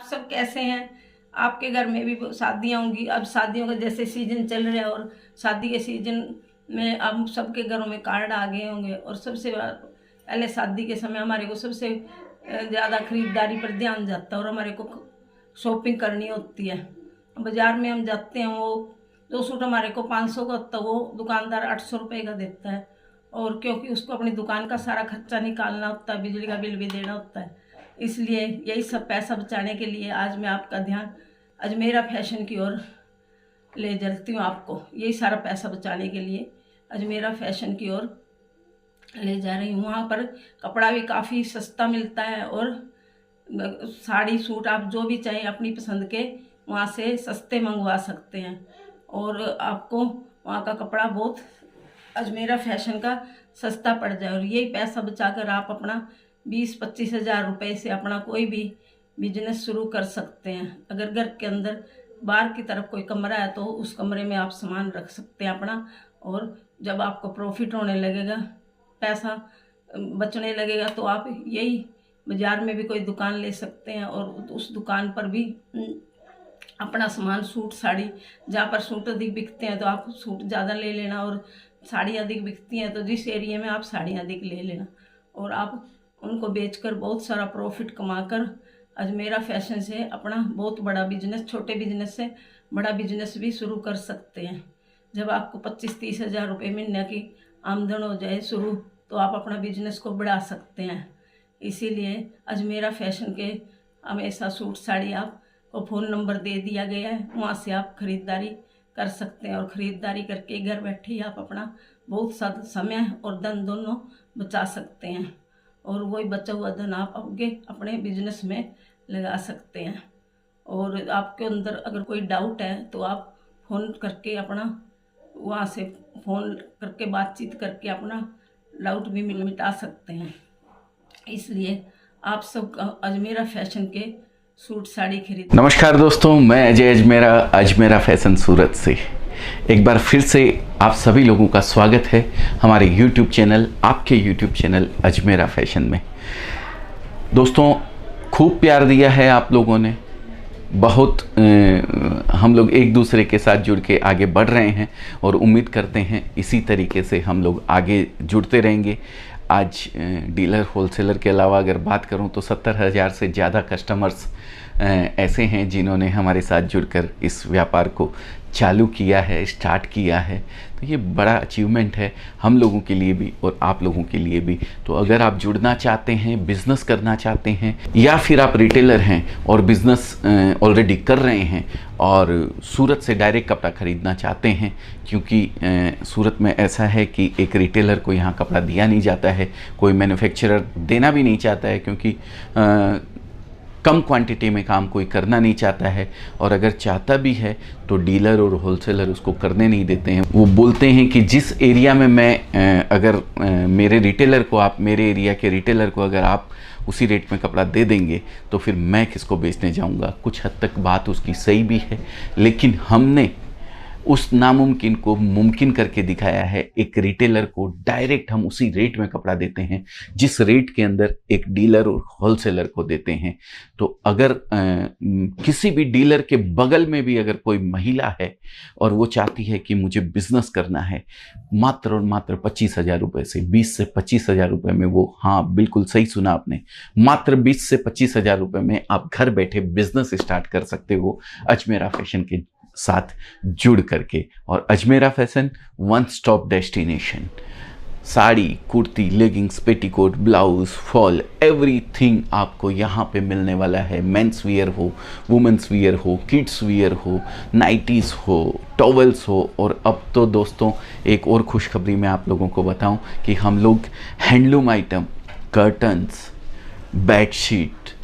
सब कैसे हैं? आपके घर में भी शादियाँ होंगी। अब शादियों का जैसे सीजन चल रहा है और शादी के सीजन में अब सबके घरों में कार्ड आ गए होंगे। और सबसे पहले शादी के समय हमारे को सबसे ज़्यादा खरीदारी पर ध्यान जाता है और हमारे को शॉपिंग करनी होती है। बाज़ार में हम जाते हैं, वो जो सूट हमारे को 500 का होता है वो दुकानदार 800 रुपये का देता है। और क्योंकि उसको अपनी दुकान का सारा खर्चा निकालना होता है, बिजली का बिल भी देना होता है, इसलिए यही सब पैसा बचाने के लिए आज मैं आपका ध्यान अजमेरा फैशन की ओर ले जाती हूँ। आपको यही सारा पैसा बचाने के लिए अजमेरा फैशन की ओर ले जा रही हूँ। वहाँ पर कपड़ा भी काफ़ी सस्ता मिलता है और साड़ी सूट आप जो भी चाहें अपनी पसंद के वहाँ से सस्ते मंगवा सकते हैं। और आपको वहाँ का कपड़ा बहुत अजमेरा फैशन का सस्ता पड़ जाए और यही पैसा बचाकर आप अपना 20-25 हज़ार रुपये से अपना कोई भी बिजनेस शुरू कर सकते हैं। अगर घर के अंदर बाहर की तरफ कोई कमरा है तो उस कमरे में आप सामान रख सकते हैं अपना। और जब आपको प्रॉफिट होने लगेगा, पैसा बचने लगेगा, तो आप यही बाज़ार में भी कोई दुकान ले सकते हैं और उस दुकान पर भी अपना सामान सूट साड़ी, जहाँ पर सूट अधिक बिकते हैं तो आप सूट ज़्यादा ले लेना और साड़ी अधिक बिकती हैं तो जिस एरिया में आप साड़ियाँ अधिक ले लेना और आप उनको बेचकर बहुत सारा प्रॉफिट कमाकर अजमेरा फैशन से अपना बहुत बड़ा बिजनेस, छोटे बिजनेस से बड़ा बिजनेस भी शुरू कर सकते हैं। जब आपको 25-30 हज़ार रुपये महीने की आमदन हो जाए शुरू, तो आप अपना बिजनेस को बढ़ा सकते हैं। इसीलिए अजमेरा फैशन के हमेशा सूट साड़ी आपको फ़ोन नंबर दे दिया गया है, वहाँ से आप ख़रीदारी कर सकते हैं और ख़रीदारी करके घर बैठे ही आप अपना बहुत सा समय और धन दोनों बचा सकते हैं और वही बचा हुआ धन आप आगे अपने बिजनेस में लगा सकते हैं। और आपके अंदर अगर कोई डाउट है तो आप फ़ोन करके अपना वहाँ से फ़ोन करके बातचीत करके अपना डाउट भी मिटा सकते हैं। इसलिए आप सब अजमेरा फैशन के सूट साड़ी खरीद। नमस्कार दोस्तों, मैं अजय अजमेरा फैशन सूरत से एक बार फिर से आप सभी लोगों का स्वागत है हमारे YouTube चैनल, आपके YouTube चैनल अजमेरा फैशन में। दोस्तों, खूब प्यार दिया है आप लोगों ने, बहुत हम लोग एक दूसरे के साथ जुड़ के आगे बढ़ रहे हैं और उम्मीद करते हैं इसी तरीके से हम लोग आगे जुड़ते रहेंगे। आज डीलर होलसेलर के अलावा अगर बात करूं तो 70,000 से ज़्यादा कस्टमर्स ऐसे हैं जिन्होंने हमारे साथ जुड़कर इस व्यापार को चालू किया है, स्टार्ट किया है। तो ये बड़ा अचीवमेंट है हम लोगों के लिए भी और आप लोगों के लिए भी। तो अगर आप जुड़ना चाहते हैं, बिज़नेस करना चाहते हैं, या फिर आप रिटेलर हैं और बिज़नेस ऑलरेडी कर रहे हैं और सूरत से डायरेक्ट कपड़ा ख़रीदना चाहते हैं, क्योंकि सूरत में ऐसा है कि एक रिटेलर को यहाँ कपड़ा दिया नहीं जाता है, कोई मैन्युफैक्चरर देना भी नहीं चाहता है, क्योंकि कम क्वांटिटी में काम कोई करना नहीं चाहता है, और अगर चाहता भी है तो डीलर और होलसेलर उसको करने नहीं देते हैं। वो बोलते हैं कि जिस एरिया में मैं अगर मेरे रिटेलर को, आप मेरे एरिया के रिटेलर को अगर आप उसी रेट में कपड़ा दे देंगे तो फिर मैं किसको बेचने जाऊंगा। कुछ हद तक बात उसकी सही भी है, लेकिन हमने उस नामुमकिन को मुमकिन करके दिखाया है। एक रिटेलर को डायरेक्ट हम उसी रेट में कपड़ा देते हैं जिस रेट के अंदर एक डीलर और होलसेलर को देते हैं। तो अगर किसी भी डीलर के बगल में भी अगर कोई महिला है और वो चाहती है कि मुझे बिजनेस करना है, मात्र और मात्र 25,000 रुपये से 20 से 25,000 रुपये में, वो, हाँ बिल्कुल सही सुना आपने, मात्र 20 से 25,000 रुपये में आप घर बैठे बिजनेस स्टार्ट कर सकते हो अजमेरा फैशन के साथ जुड़ करके। और Ajmera fashion one stop destination, sari, kurti, leggings, petticoat, blouse, fall, everything आपको यहाँ पे मिलने वाला है। मेंस वियर हो, वुमेंस वियर हो, किड्स वियर हो, नाइटीज़ हो, टॉवल्स हो। और अब तो दोस्तों एक और खुशखबरी मैं आप लोगों को बताऊं कि हम लोग handloom item, curtains, bedsheet,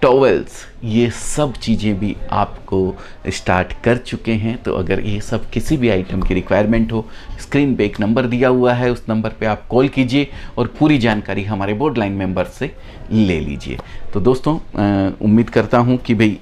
towels, ये सब चीज़ें भी आपको स्टार्ट कर चुके हैं। तो अगर ये सब किसी भी आइटम की रिक्वायरमेंट हो, स्क्रीन पे एक नंबर दिया हुआ है, उस नंबर पे आप कॉल कीजिए और पूरी जानकारी हमारे बोर्ड लाइन मेंबर से ले लीजिए। तो दोस्तों, उम्मीद करता हूँ कि भाई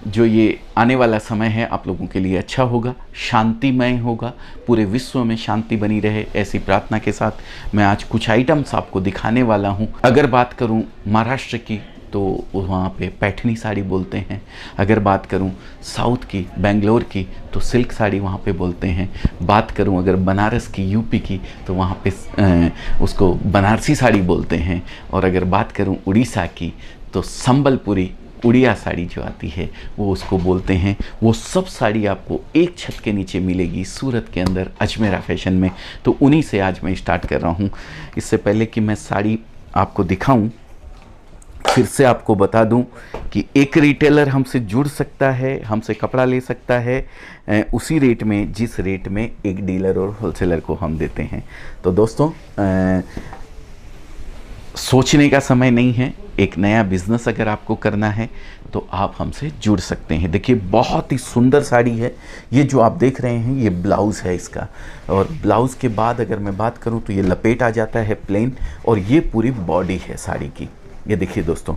जो ये आने वाला समय है आप लोगों के लिए अच्छा होगा, शांतिमय होगा, पूरे विश्व में शांति बनी रहे, ऐसी प्रार्थना के साथ मैं आज कुछ आइटम्स आपको दिखाने वाला हूं। अगर बात करूं महाराष्ट्र की तो वहाँ पे पैठनी साड़ी बोलते हैं। अगर बात करूँ साउथ की, बेंगलोर की, तो सिल्क साड़ी वहाँ पे बोलते हैं। बात करूँ अगर बनारस की, यूपी की, तो वहाँ पे उसको बनारसी साड़ी बोलते हैं। और अगर बात करूँ उड़ीसा की, तो संबलपुरी उड़िया साड़ी जो आती है वो उसको बोलते हैं। वो सब साड़ी आपको एक छत के नीचे मिलेगी सूरत के अंदर अजमेरा फैशन में। तो उन्हीं से आज मैं स्टार्ट कर रहा हूँ। इससे पहले कि मैं साड़ी आपको दिखाऊं, फिर से आपको बता दूं कि एक रिटेलर हमसे जुड़ सकता है, हमसे कपड़ा ले सकता है उसी रेट में जिस रेट में एक डीलर और होलसेलर को हम देते हैं। तो दोस्तों सोचने का समय नहीं है। एक नया बिजनेस अगर आपको करना है तो आप हमसे जुड़ सकते हैं। देखिए बहुत ही सुंदर साड़ी है। ये जो आप देख रहे हैं ये ब्लाउज़ है इसका, और ब्लाउज़ के बाद अगर मैं बात करूं तो ये लपेट आ जाता है प्लेन, और ये पूरी बॉडी है साड़ी की। ये देखिए दोस्तों,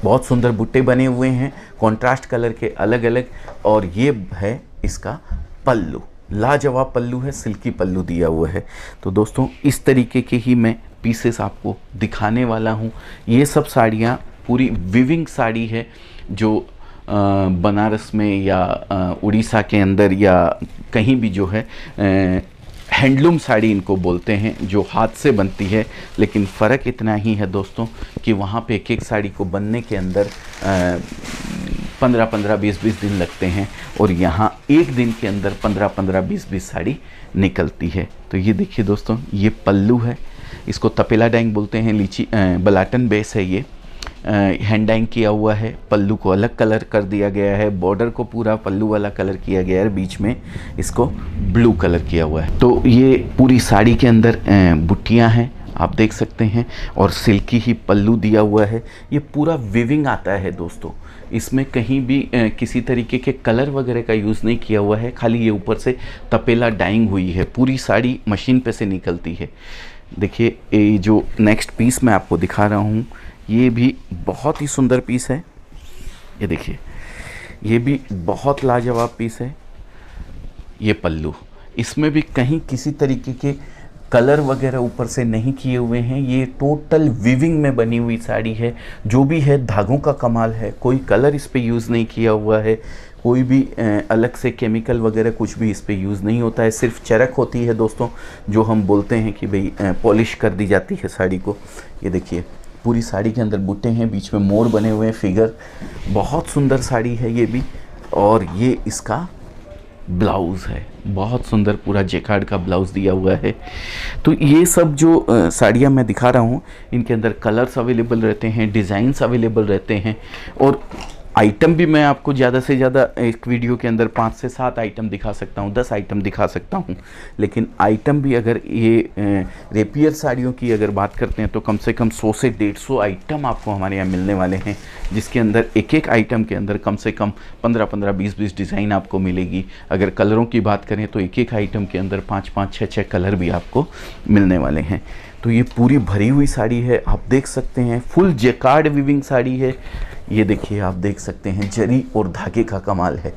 बहुत सुंदर बुट्टे बने हुए हैं कॉन्ट्रास्ट कलर के अलग अलग। और ये है इसका पल्लू, लाजवाब पल्लू है, सिल्की पल्लू दिया हुआ है। तो दोस्तों इस तरीके के ही मैं पीसेस आपको दिखाने वाला हूँ। ये सब साड़ियाँ पूरी विविंग साड़ी है, जो बनारस में या उड़ीसा के अंदर या कहीं भी जो है हैंडलूम साड़ी इनको बोलते हैं, जो हाथ से बनती है। लेकिन फ़र्क इतना ही है दोस्तों कि वहाँ पे एक एक साड़ी को बनने के अंदर 15-15, 20-20 दिन लगते हैं, और यहाँ एक दिन के अंदर 15-15, 20-20 साड़ी निकलती है। तो ये देखिए दोस्तों, ये पल्लू है, इसको तपेला डाइंग बोलते हैं। लीची बलाटन बेस है ये, हैंड डाइंग किया हुआ है। पल्लू को अलग कलर कर दिया गया है, बॉर्डर को पूरा पल्लू वाला कलर किया गया है, बीच में इसको ब्लू कलर किया हुआ है। तो ये पूरी साड़ी के अंदर बुट्टियाँ हैं, आप देख सकते हैं, और सिल्की ही पल्लू दिया हुआ है। ये पूरा विविंग आता है दोस्तों, इसमें कहीं भी किसी तरीके के कलर वगैरह का यूज़ नहीं किया हुआ है, खाली ये ऊपर से तपेला डाइंग हुई है। पूरी साड़ी मशीन पे से निकलती है। देखिए ये जो नेक्स्ट पीस मैं आपको दिखा रहा हूँ, ये भी बहुत ही सुंदर पीस है। ये देखिए, ये भी बहुत लाजवाब पीस है। ये पल्लू, इसमें भी कहीं किसी तरीके के कलर वगैरह ऊपर से नहीं किए हुए हैं। ये टोटल विविंग में बनी हुई साड़ी है। जो भी है धागों का कमाल है, कोई कलर इस पे यूज़ नहीं किया हुआ है, कोई भी अलग से केमिकल वगैरह कुछ भी इस पे यूज़ नहीं होता है। सिर्फ चरक होती है दोस्तों, जो हम बोलते हैं कि भाई पॉलिश कर दी जाती है साड़ी को। ये देखिए पूरी साड़ी के अंदर बूटे हैं, बीच में मोर बने हुए हैं, फिगर। बहुत सुंदर साड़ी है ये भी। और ये इसका ब्लाउज़ है, बहुत सुंदर पूरा जेकार्ड का ब्लाउज़ दिया हुआ है। तो ये सब जो साड़ियाँ मैं दिखा रहा हूँ, इनके अंदर कलर्स अवेलेबल रहते हैं, डिज़ाइंस अवेलेबल रहते हैं, और आइटम भी मैं आपको ज़्यादा से ज़्यादा एक वीडियो के अंदर 5 से 7 आइटम दिखा सकता हूँ, 10 आइटम दिखा सकता हूँ। लेकिन आइटम भी अगर ये रेपियर साड़ियों की अगर बात करते हैं तो कम से कम 100 से 150 आइटम आपको हमारे यहाँ मिलने वाले हैं, जिसके अंदर एक एक आइटम के अंदर कम से कम 15-15, 20-20 डिज़ाइन आपको मिलेगी। अगर कलरों की बात करें तो एक एक आइटम के अंदर 5-5, 6-6 कलर भी आपको मिलने वाले हैं। तो ये पूरी भरी हुई साड़ी है, आप देख सकते हैं, फुल जेकार्ड विविंग साड़ी है। ये देखिए आप देख सकते हैं, जरी और धागे का कमाल है।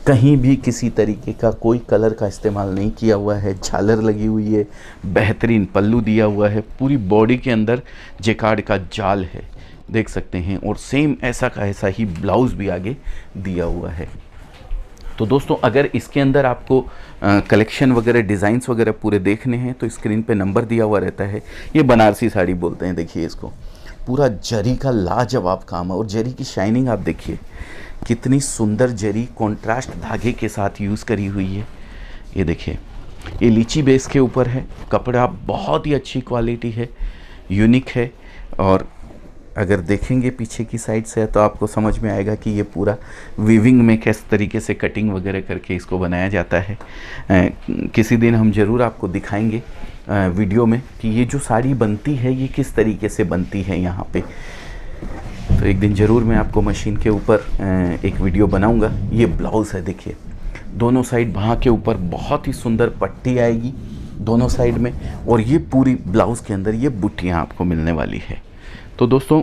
कहीं भी किसी तरीके का कोई कलर का इस्तेमाल नहीं किया हुआ है। झालर लगी हुई है, बेहतरीन पल्लू दिया हुआ है, पूरी बॉडी के अंदर जेकार्ड का जाल है, देख सकते हैं। और सेम ऐसा का ऐसा ही ब्लाउज़ भी आगे दिया हुआ है। तो दोस्तों अगर इसके अंदर आपको कलेक्शन वगैरह, डिज़ाइंस वगैरह पूरे देखने हैं तो स्क्रीन पे नंबर दिया हुआ रहता है। ये बनारसी साड़ी बोलते हैं। देखिए इसको, पूरा जरी का लाजवाब काम है, और जरी की शाइनिंग आप देखिए, कितनी सुंदर जरी कॉन्ट्रास्ट धागे के साथ यूज़ करी हुई है। ये देखिए, ये लीची बेस के ऊपर है, कपड़ा बहुत ही अच्छी क्वालिटी है, यूनिक है। और अगर देखेंगे पीछे की साइड से तो आपको समझ में आएगा कि ये पूरा वीविंग में किस तरीके से कटिंग वगैरह करके इसको बनाया जाता है। किसी दिन हम ज़रूर आपको दिखाएंगे वीडियो में कि ये जो साड़ी बनती है ये किस तरीके से बनती है यहाँ पे। तो एक दिन ज़रूर मैं आपको मशीन के ऊपर एक वीडियो बनाऊंगा। ये ब्लाउज़ है, देखिए दोनों साइड बाहाँ के ऊपर बहुत ही सुंदर पट्टी आएगी दोनों साइड में, और ये पूरी ब्लाउज़ के अंदर ये बुट्टियाँ आपको मिलने वाली है। तो दोस्तों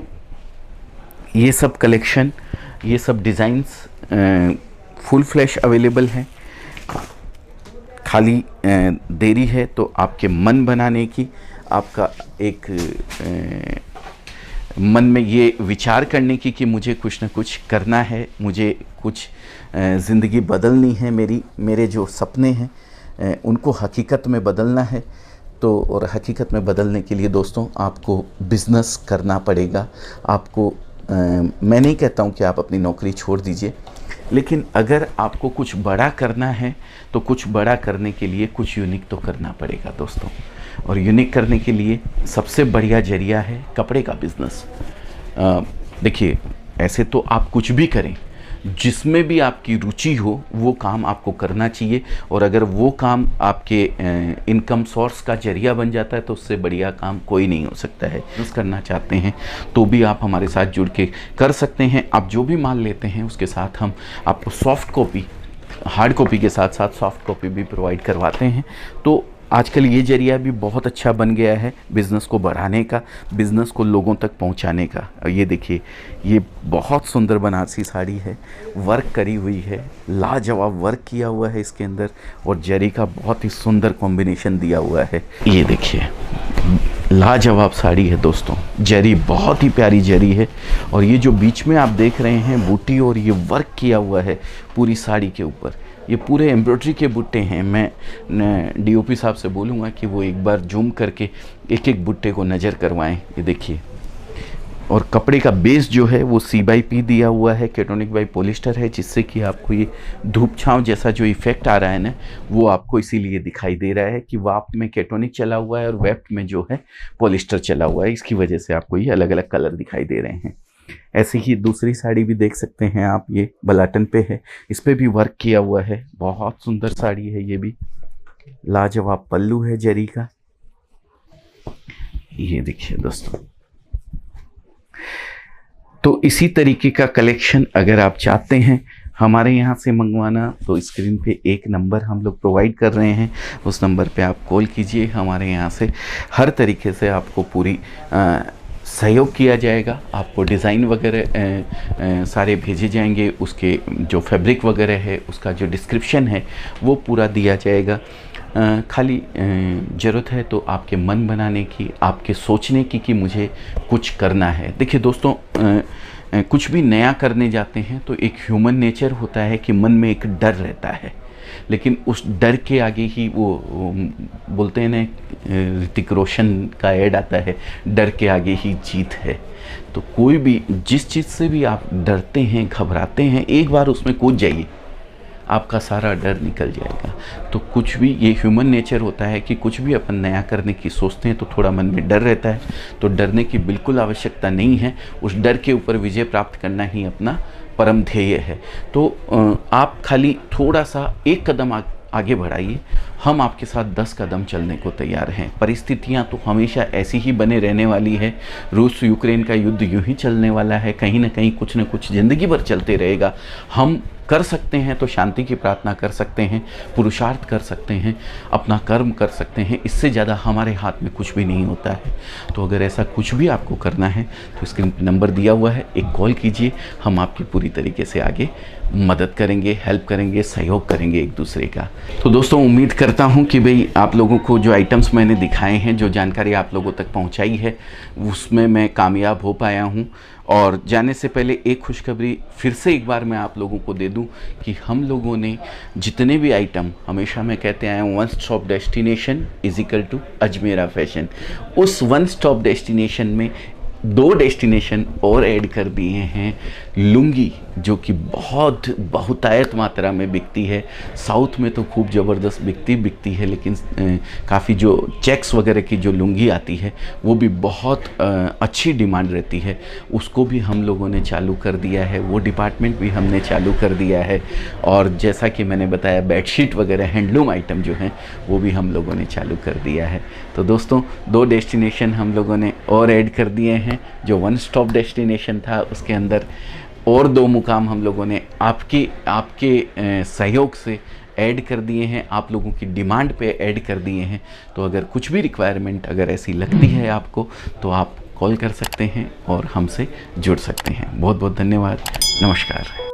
ये सब कलेक्शन, ये सब डिज़ाइंस फुल फ्लैश अवेलेबल हैं। खाली देरी है तो आपके मन बनाने की, आपका एक मन में ये विचार करने की कि मुझे कुछ ना कुछ करना है, मुझे कुछ ज़िंदगी बदलनी है, मेरे जो सपने हैं उनको हकीकत में बदलना है। तो और हकीकत में बदलने के लिए दोस्तों आपको बिज़नेस करना पड़ेगा। आपको मैं नहीं कहता हूँ कि आप अपनी नौकरी छोड़ दीजिए, लेकिन अगर आपको कुछ बड़ा करना है तो कुछ बड़ा करने के लिए कुछ यूनिक तो करना पड़ेगा दोस्तों। और यूनिक करने के लिए सबसे बढ़िया जरिया है कपड़े का बिज़नेस। देखिए, ऐसे तो आप कुछ भी करें, जिसमें भी आपकी रुचि हो वो काम आपको करना चाहिए। और अगर वो काम आपके इनकम सोर्स का जरिया बन जाता है तो उससे बढ़िया काम कोई नहीं हो सकता है। बिज़नेस करना चाहते हैं तो भी आप हमारे साथ जुड़ के कर सकते हैं। आप जो भी माल लेते हैं उसके साथ हम आपको सॉफ्ट कॉपी, हार्ड कॉपी के साथ साथ सॉफ्ट कॉपी भी प्रोवाइड करवाते हैं। तो आजकल ये जरिया भी बहुत अच्छा बन गया है बिज़नेस को बढ़ाने का, बिज़नेस को लोगों तक पहुंचाने का। और ये देखिए, ये बहुत सुंदर बनारसी साड़ी है, वर्क करी हुई है, लाजवाब वर्क किया हुआ है इसके अंदर, और जरी का बहुत ही सुंदर कॉम्बिनेशन दिया हुआ है। ये देखिए, लाजवाब साड़ी है दोस्तों, जरी बहुत ही प्यारी जरी है। और ये जो बीच में आप देख रहे हैं बूटी और ये वर्क किया हुआ है पूरी साड़ी के ऊपर, ये पूरे एम्ब्रॉयडरी के बुट्टे हैं। मैं डीओपी साहब से बोलूँगा कि वो एक बार जूम करके एक एक बुट्टे को नज़र करवाएं। ये देखिए, और कपड़े का बेस जो है वो C/P दिया हुआ है, केटोनिक बाई पॉलिस्टर है, जिससे कि आपको ये धूप छांव जैसा जो इफ़ेक्ट आ रहा है ना, वो आपको इसीलिए दिखाई दे रहा है कि वाफ्ट में केटोनिक चला हुआ है और वेफ्ट में जो है पॉलिस्टर चला हुआ है। इसकी वजह से आपको ये अलग अलग कलर दिखाई दे रहे हैं। ऐसे ही दूसरी साड़ी भी देख सकते हैं आप, ये बलाटन पे है, इस पे भी वर्क किया हुआ है, बहुत सुंदर साड़ी है। ये भी लाजवाब पल्लू है जरी का। ये देखिए दोस्तों, तो इसी तरीके का कलेक्शन अगर आप चाहते हैं हमारे यहाँ से मंगवाना, तो स्क्रीन पे एक नंबर हम लोग प्रोवाइड कर रहे हैं, उस नंबर पे आप कॉल कीजिए। हमारे यहाँ से हर तरीके से आपको पूरी सहयोग किया जाएगा। आपको डिज़ाइन वगैरह सारे भेजे जाएंगे, उसके जो फैब्रिक वगैरह है उसका जो डिस्क्रिप्शन है वो पूरा दिया जाएगा। खाली ज़रूरत है तो आपके मन बनाने की, आपके सोचने की कि मुझे कुछ करना है। देखिए दोस्तों, कुछ भी नया करने जाते हैं तो एक ह्यूमन नेचर होता है कि मन में एक डर रहता है, लेकिन उस डर के आगे ही वो बोलते हैं ना, ऋतिक रोशन का ऐड आता है, डर के आगे ही जीत है। तो कोई भी जिस चीज़ से भी आप डरते हैं, घबराते हैं, एक बार उसमें कूद जाइए, आपका सारा डर निकल जाएगा। तो कुछ भी, ये ह्यूमन नेचर होता है कि कुछ भी अपन नया करने की सोचते हैं तो थोड़ा मन में डर रहता है। तो डरने की बिल्कुल आवश्यकता नहीं है, उस डर के ऊपर विजय प्राप्त करना ही अपना परम ध्येय है। तो आप खाली थोड़ा सा एक कदम आगे बढ़ाइए, हम आपके साथ 10 कदम चलने को तैयार हैं। परिस्थितियां तो हमेशा ऐसी ही बने रहने वाली है। रूस यूक्रेन का युद्ध यूं ही चलने वाला है, कहीं ना कहीं कुछ न कुछ ज़िंदगी भर चलते रहेगा। हम कर सकते हैं तो शांति की प्रार्थना कर सकते हैं, पुरुषार्थ कर सकते हैं, अपना कर्म कर सकते हैं, इससे ज़्यादा हमारे हाथ में कुछ भी नहीं होता है। तो अगर ऐसा कुछ भी आपको करना है तो स्क्रीन पर नंबर दिया हुआ है, एक कॉल कीजिए, हम आपकी पूरी तरीके से आगे मदद करेंगे, हेल्प करेंगे, सहयोग करेंगे एक दूसरे का। तो दोस्तों, उम्मीद करता हूं कि भाई आप लोगों को जो आइटम्स मैंने दिखाए हैं, जो जानकारी आप लोगों तक पहुंचाई है, उसमें मैं कामयाब हो पाया हूं। और जाने से पहले एक खुशखबरी फिर से एक बार मैं आप लोगों को दे दूं कि हम लोगों ने जितने भी आइटम, हमेशा मैं कहते आया हूँ, one stop destination is equal to Ajmera fashion. उस वन स्टॉप डेस्टिनेशन में 2 डेस्टिनेशन और ऐड कर दिए हैं। लुंगी, जो कि बहुत बहुतायत मात्रा में बिकती है, साउथ में तो खूब ज़बरदस्त बिकती है, लेकिन काफ़ी जो चेक्स वगैरह की जो लुंगी आती है वो भी बहुत अच्छी डिमांड रहती है, उसको भी हम लोगों ने चालू कर दिया है, वो डिपार्टमेंट भी हमने चालू कर दिया है। और जैसा कि मैंने बताया, बेडशीट वगैरह हैंडलूम आइटम जो हैं वो भी हम लोगों ने चालू कर दिया है। तो दोस्तों, 2 डेस्टिनेशन हम लोगों ने और ऐड कर दिए हैं। जो वन स्टॉप डेस्टिनेशन था उसके अंदर और 2 मुकाम हम लोगों ने आपके सहयोग से ऐड कर दिए हैं, आप लोगों की डिमांड पे ऐड कर दिए हैं। तो अगर कुछ भी रिक्वायरमेंट अगर ऐसी लगती है आपको तो आप कॉल कर सकते हैं और हमसे जुड़ सकते हैं। बहुत बहुत धन्यवाद, नमस्कार।